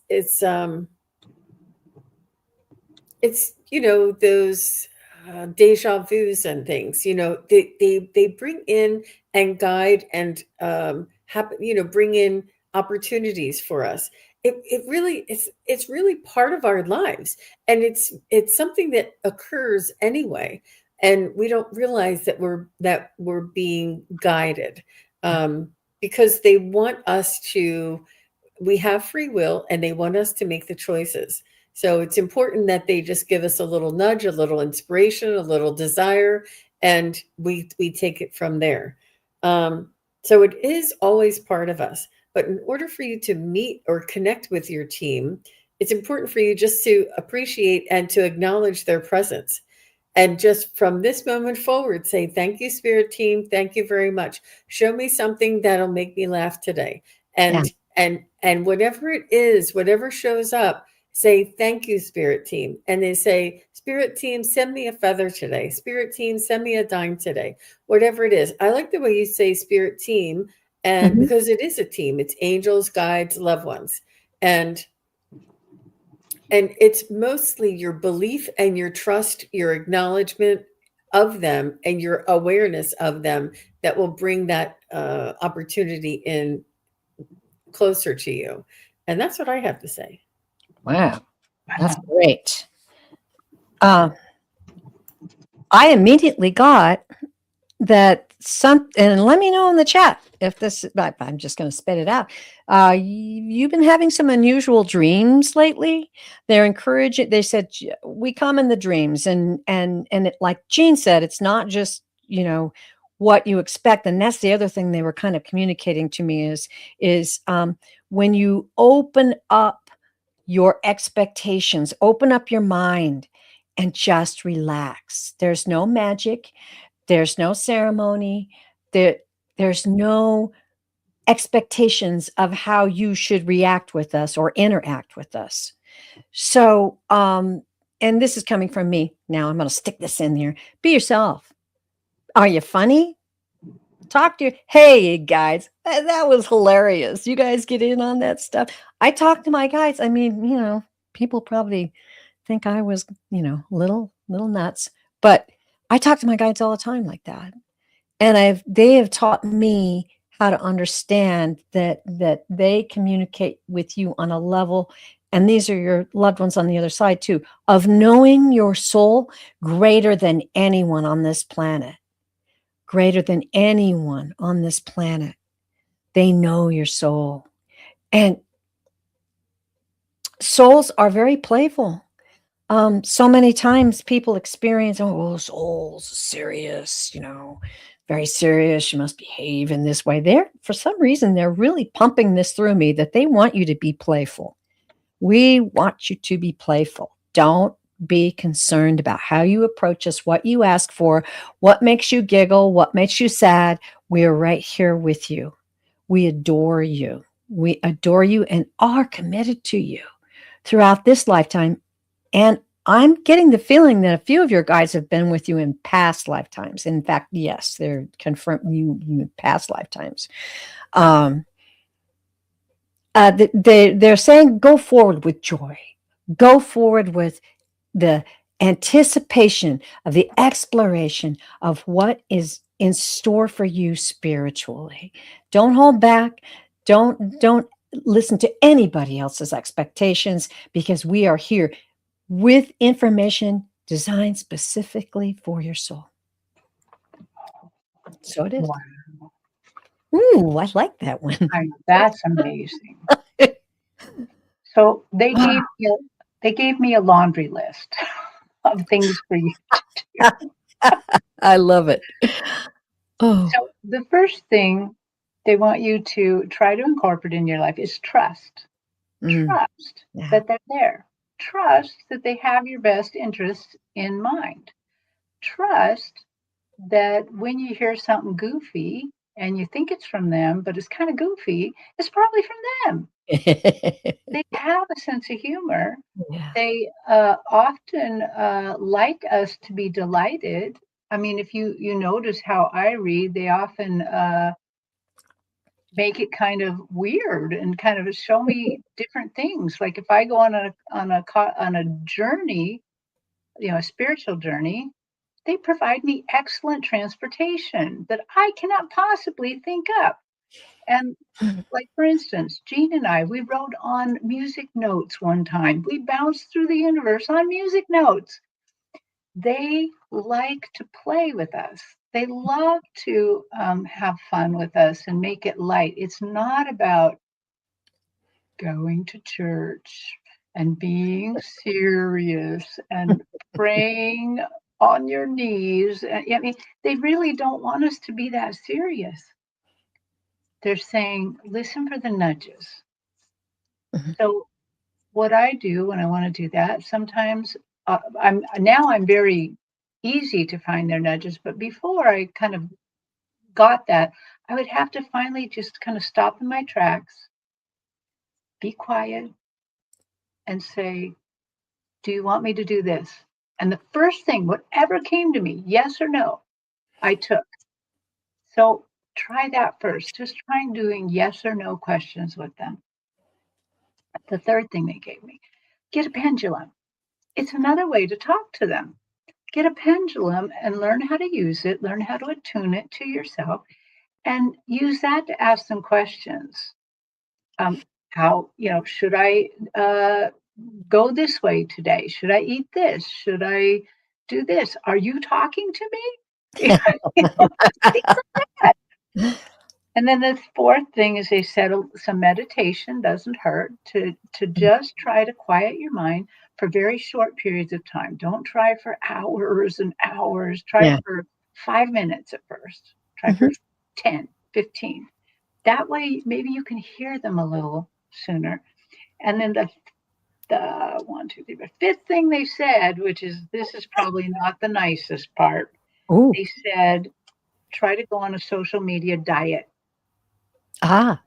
those deja vus and things, they bring in and guide and happen, bring in opportunities for us. It's really part of our lives, and it's something that occurs anyway, and we don't realize that we're being guided, because they want us to. We have free will, and they want us to make the choices. So it's important that they just give us a little nudge, a little inspiration, a little desire, and we take it from there. So it is always part of us. But in order for you to meet or connect with your team, it's important for you just to appreciate and to acknowledge their presence. And just from this moment forward, say, thank you, spirit team. Thank you very much. Show me something that'll make me laugh today. And whatever it is, whatever shows up, say, thank you, spirit team. And they say, spirit team, send me a feather today. Spirit team, send me a dime today. Whatever it is. I like the way you say spirit team, and because it is a team. It's angels, guides, loved ones. And it's mostly your belief and your trust, your acknowledgement of them and your awareness of them that will bring that opportunity in closer to you. And that's what I have to say. Wow, that's great. I immediately got that and let me know in the chat if this, I'm just going to spit it out. You've been having some unusual dreams lately. They're encouraging. They said, we come in the dreams, and it, like Jean said, it's not just, what you expect. And that's the other thing they were kind of communicating to me is when you open up your expectations, open up your mind and just relax. There's no magic. There's no ceremony. There's no expectations of how you should react with us or interact with us. So, and this is coming from me. Now I'm going to stick this in there. Be yourself. Are you funny? Talk to your, hey guys, that was hilarious. You guys get in on that stuff. I talk to my guys. I mean, people probably think I was, little nuts, but I talk to my guides all the time like that. And they have taught me how to understand that they communicate with you on a level, and these are your loved ones on the other side too, of knowing your soul greater than anyone on this planet. Greater than anyone on this planet. They know your soul. And souls are very playful. So many times people experience, soul's serious, very serious. You must behave in this way. For some reason, they're really pumping this through me that they want you to be playful. We want you to be playful. Don't be concerned about how you approach us, what you ask for, what makes you giggle, what makes you sad. We are right here with you. We adore you. We adore you and are committed to you throughout this lifetime. And I'm getting the feeling that a few of your guys have been with you in past lifetimes. In fact, yes, they're confirming you in past lifetimes. They're saying go forward with joy. Go forward with the anticipation of the exploration of what is in store for you spiritually. Don't hold back. Don't listen to anybody else's expectations, because we are here with information designed specifically for your soul. So it is. Wow. Ooh, I like that one. That's amazing. So they gave me a laundry list of things for you to do. I love it. Oh, So the first thing they want you to try to incorporate in your life is trust. Trust yeah. that they're there. Trust that they have your best interests in mind. Trust that when you hear something goofy and you think it's from them, but it's kind of goofy, it's probably from them. They have a sense of humor. Yeah. They often like us to be delighted. I mean, if you notice how I read, they often make it kind of weird and kind of show me different things. Like if I go on a journey, a spiritual journey, they provide me excellent transportation that I cannot possibly think up. And like for instance, Jean and I, we wrote on music notes one time. We bounced through the universe on music notes. They like to play with us. They love to have fun with us and make it light. It's not about going to church and being serious and praying on your knees. I mean, they really don't want us to be that serious. They're saying, listen for the nudges. Mhm. So, what I do when I want to do that, sometimes I'm very easy to find their nudges, but before I kind of got that, I would have to finally just kind of stop in my tracks, be quiet, and say, do you want me to do this? And the first thing, whatever came to me, yes or no, I took. So try that first. Just try doing yes or no questions with them. The third thing they gave me, get a pendulum. It's another way to talk to them. Get a pendulum and learn how to use it, learn how to attune it to yourself, and use that to ask them questions. How, should I go this way today? Should I eat this? Should I do this? Are you talking to me? You know, things like that. And then the fourth thing is they said some meditation doesn't hurt to just try to quiet your mind for very short periods of time. Don't try for hours and hours. Try Yeah. for 5 minutes at first. Try for Mhm. 10, 15. That way, maybe you can hear them a little sooner. And then the one, two, three, the fifth thing they said, which is this is probably not the nicest part. Ooh. They said, try to go on a social media diet Ah.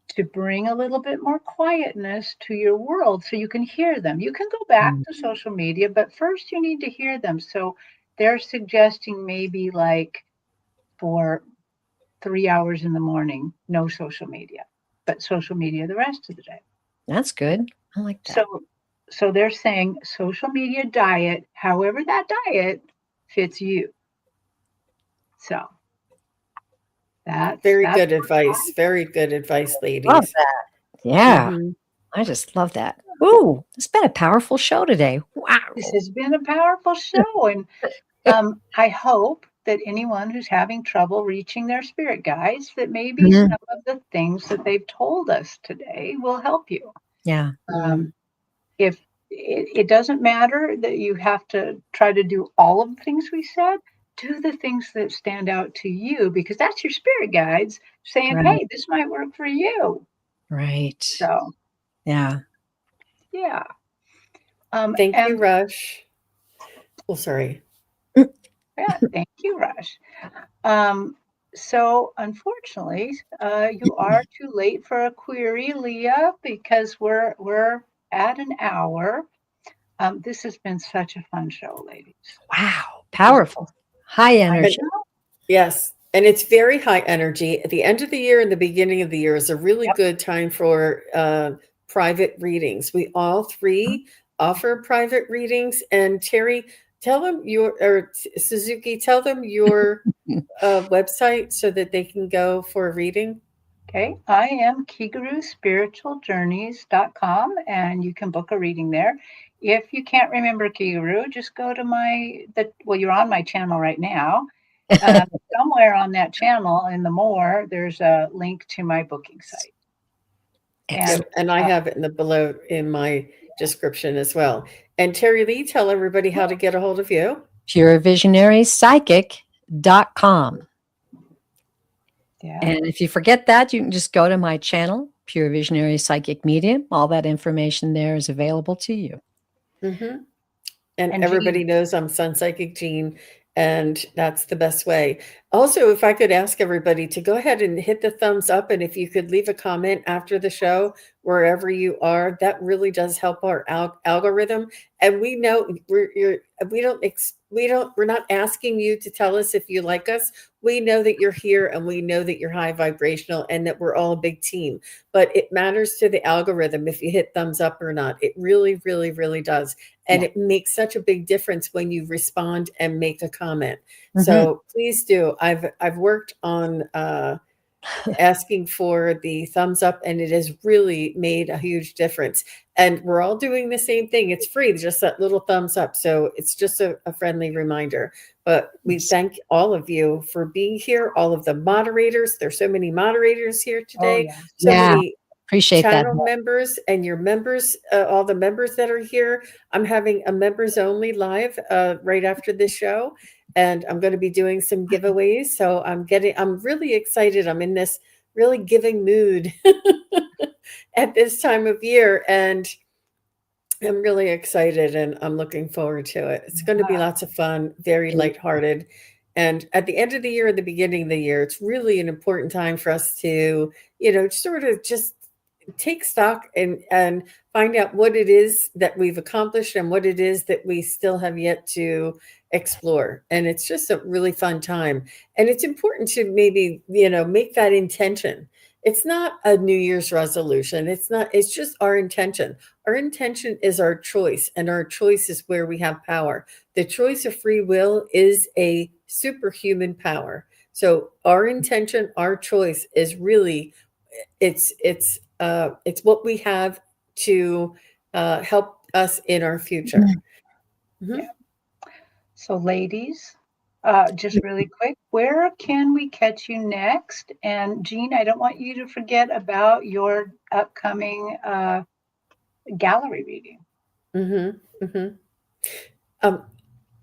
to bring a little bit more quietness to your world so you can hear them. You can go back Mm. to social media, but first you need to hear them. So they're suggesting maybe like for 3 hours in the morning, no social media, but social media the rest of the day. That's good. I like that. So they're saying social media diet, however that diet fits you. So Very that's good advice. Very good advice, Love ladies. that. Yeah. Mhm. I just love that. Ooh, it's been a powerful show today. this Wow. has been a powerful show, and I hope that anyone who's having trouble reaching their spirit guides, that maybe Mhm. some of the things that they've told us today will help you. Yeah. Mm. If it doesn't matter that you have to try to do all of the things we said, do the things that stand out to you because that's your spirit guides saying, Right. hey, this might work for you. Right. So, Yeah. yeah. Thank you, And Rush. Oh, sorry. yeah, thank you, Rush. Um, so unfortunately, you are too late for a query, Leah, because we're at an hour. This has been such a fun show, ladies. Wow. Powerful. High I energy. know. Yes. And it's very high energy. At the end of the year and the beginning of the year is a really Yep. good time for private readings. We all three offer private readings. And Terry, tell them Suzuki, tell them your website so that they can go for a reading. Okay, I am kigaruspiritualjourneys.com and you can book a reading there. If you can't remember Kigaru, just go to you're on my channel right now somewhere on that channel in the more, there's a link to my booking site. Excellent. Yep, and I have it in the below in my description as well. And Terry Lee, tell everybody how to get a hold of you. PureVisionaryPsychic.com. Yeah. And if you forget that, you can just go to my channel, Pure Visionary Psychic Medium. All that information there is available to you. And And everybody Jean. knows I'm SunPsychic Jean, and that's the best way. Also, if I could ask everybody to go ahead and hit the thumbs up, and if you could leave a comment after the show, wherever you are, that really does help our algorithm. And we know we're not asking you to tell us if you like us. We know that you're here, and we know that you're high vibrational, and that we're all a big team. But it matters to the algorithm if you hit thumbs up or not. It really, really, really does. And it makes such a big difference when you respond and make a comment. So please do. I've worked on asking for the thumbs up, and it has really made a huge difference. And we're all doing the same thing. It's free, just that little thumbs up. So it's just a friendly reminder. But we thank all of you for being here, all of the moderators. There's so many moderators here today. Oh, yeah. So many appreciate channel that. members and your members, all the members that are here. I'm having a members only live right after this show, and I'm going to be doing some giveaways. So I'm really excited. I'm in this really giving mood at this time of year, and I'm really excited, and I'm looking forward to it. It's going to be lots of fun, very lighthearted. And at the end of the year, at the beginning of the year, it's really an important time for us to, sort of just take stock and find out what it is that we've accomplished and what it is that we still have yet to explore. And it's just a really fun time. And it's important to maybe, make that intention. It's not a New Year's resolution. It's just our intention. Our intention is our choice, and our choice is where we have power. The choice of free will is a superhuman power. So our intention, our choice is really, it's what we have to help us in our future. Yeah. So ladies, just really quick, where can we catch you next? And Jean, I don't want you to forget about your upcoming gallery reading.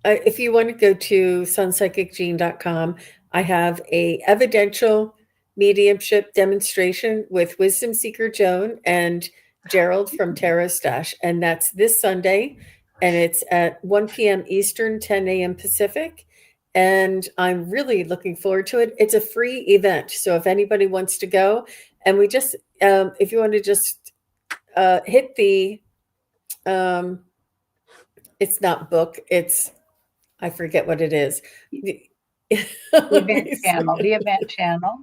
If you want to go to SunPsychicJean.com, I have a evidential mediumship demonstration with Wisdom Seeker Joan and Gerald from Tarot Stash. And that's this Sunday. And it's at 1 p.m. Eastern, 10 a.m. Pacific. And I'm really looking forward to it. It's a free event. So if anybody wants to go, and we just, if you want to just hit the, it's not book, it's, I forget what it is. The event channel.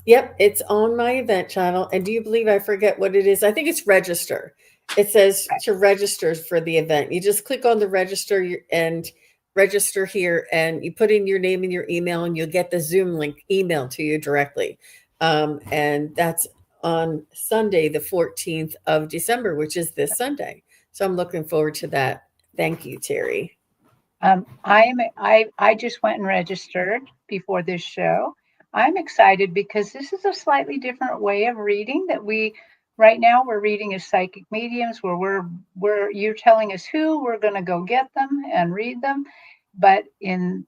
Yep, it's on my event channel. And do you believe I forget what it is? I think it's register. It says to register for the event. You just click on the register and register here, and you put in your name and your email, and you'll get the Zoom link emailed to you directly. And that's on Sunday, the 14th of December, which is this Sunday. So I'm looking forward to that. Thank you, Terry. I just went and registered before this show. I'm excited because this is a slightly different way of reading that right now we're reading as psychic mediums, where you're telling us who we're going to go get them and read them. But in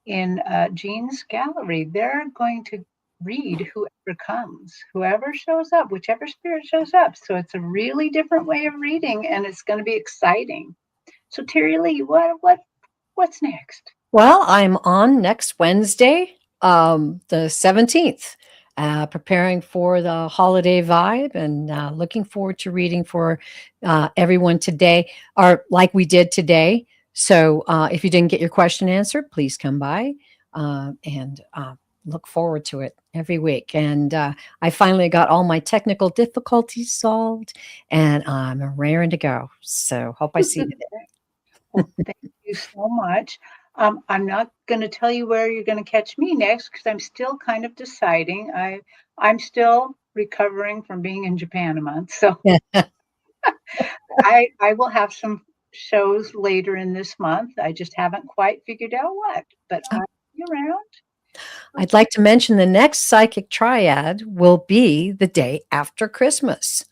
Jean's gallery, they're going to read whoever comes, whoever shows up, whichever spirit shows up. So it's a really different way of reading, and it's going to be exciting. So Terri Lee, what's next? Well, I'm on next Wednesday, the 17th, preparing for the holiday vibe, and looking forward to reading for everyone today, or like we did today. So if you didn't get your question answered, please come by and look forward to it every week. And I finally got all my technical difficulties solved, and I'm raring to go. So hope I see you there. Well, thank you so much. I'm not going to tell you where you're going to catch me next, because I'm still kind of deciding. I'm still recovering from being in Japan a month. So I will have some shows later in this month. I just haven't quite figured out what, but you around. I'd like to mention the next Psychic Triad will be the day after Christmas.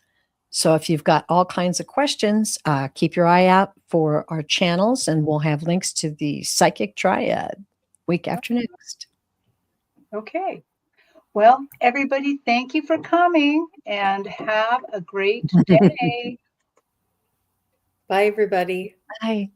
So if you've got all kinds of questions, keep your eye out for our channels, and we'll have links to the Psychic Triad week after next. Okay. Well, everybody, thank you for coming and have a great day. Bye, everybody. Bye.